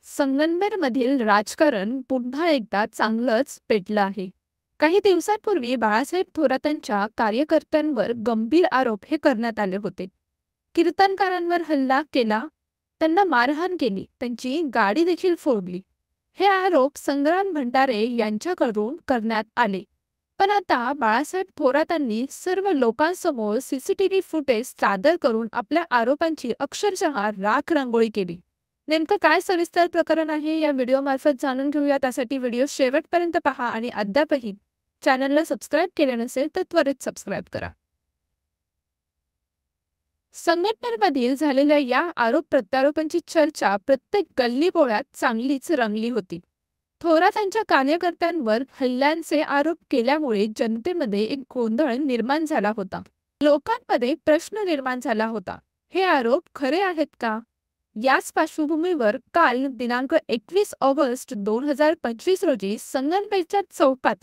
संगमनेरमधील राजकारण पुन्हा एकदा चांगलंच पेटलं आहे. काही दिवसांपूर्वी बाळासाहेब थोरातांच्या कार्यकर्त्यांवर गंभीर आरोप हे करण्यात आले होते. कीर्तनकारांवर हल्ला केला, त्यांना मारहाण केली, त्यांची गाडी देखील फोडली. हे आरोप संग्राम भंडारे यांच्याकडून करण्यात आले. पण आता बाळासाहेब थोरातांनी सर्व लोकांसमोर सीसीटीव्ही फुटेज सादर करून आपल्या आरोपांची अक्षरशः राख रांगोळी केली. नेमकं काय सविस्तर प्रकरण आहे या व्हिडिओ मार्फत जाणून घेऊया. त्यासाठी व्हिडिओ शेवटपर्यंत पहा आणि अद्यापही चॅनलला सबस्क्राईब केले नसेल तर त्वरित सबस्क्राईब करा. संगमनेरमधील झालेल्या या आरोप प्रत्यारोपांची चर्चा प्रत्येक गल्लीबोळ्यात चांगलीच रंगली होती. थोरातांच्या कार्यकर्त्यांवर हल्ल्यांचे आरोप केल्यामुळे जनतेमध्ये एक गोंधळ निर्माण झाला होता. लोकांमध्ये प्रश्न निर्माण झाला होता, हे आरोप खरे आहेत का? याच पार्श्वभूमीवर काल दिनांक 21 ऑगस्ट 2025 रोजी संगमनेरच्या चौकात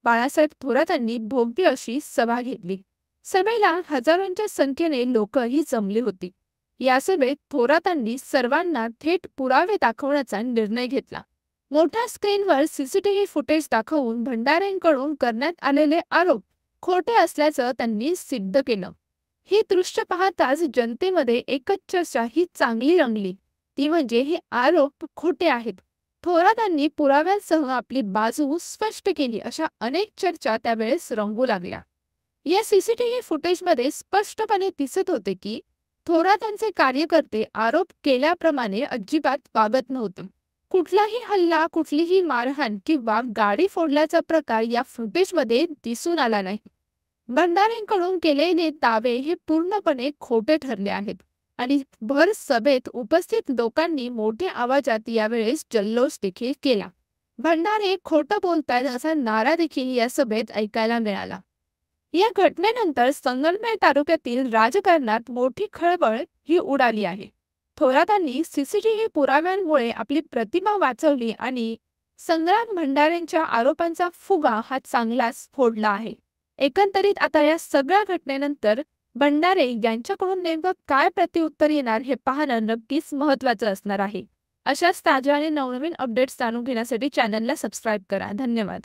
बाळासाहेब थोरातांनी भव्य अशी सभा घेतली. सभेला हजारोंच्या संख्येने लोकही जमली होती. या सभेत थोरातांनी सर्वांना थेट पुरावे दाखवण्याचा निर्णय घेतला. मोठ्या स्क्रीनवर सीसीटीव्ही फुटेज दाखवून भंडाऱ्यांकडून करण्यात आलेले आरोप खोटे असल्याचं त्यांनी सिद्ध केलं. ही दृश्य पाहताच जनतेमध्ये एकच चर्चा ही चांगली रंगली, ती म्हणजे हे आरोप खोटे आहेत. थोरातांनी पुराव्यांसह आपली बाजू स्पष्ट केली अशा अनेक चर्चा त्यावेळेस रंगू लागल्या. या सीसीटीव्ही फुटेजमध्ये स्पष्टपणे दिसत होते की थोरातांचे कार्यकर्ते आरोप केल्याप्रमाणे अजिबात वागत नव्हते. कुठलाही हल्ला, कुठलीही मारहाण किंवा गाडी फोडल्याचा प्रकार या फुटेजमध्ये दिसून आला नाही. भंडाऱ्यांकडून केलेले दावे हे पूर्णपणे खोटे ठरले आहेत आणि भर सभेत उपस्थित लोकांनी मोठ्या आवाजात यावेळेस जल्लोष देखील केला. भंडारे खोटं बोलतायत असा नारा देखील या सभेत ऐकायला मिळाला. या घटनेनंतर संगमनेर तालुक्यातील राजकारणात मोठी खळबळ ही उडाली आहे. थोरातांनी सीसीटीव्ही पुराव्यांमुळे आपली प्रतिमा वाचवली आणि संग्राम भंडारेंच्या आरोपांचा फुगा हा चांगलाच फोडला आहे. एकंदरीत आता या सगळ्या घटनेनंतर भंडारे यांच्याकडून नेमकं काय प्रत्युत्तर येणार हे पाहणं नक्कीच महत्त्वाचं असणार आहे. अशाच ताज्या आणि नवनवीन अपडेट्स जाणून घेण्यासाठी चॅनलला सबस्क्राईब करा. धन्यवाद.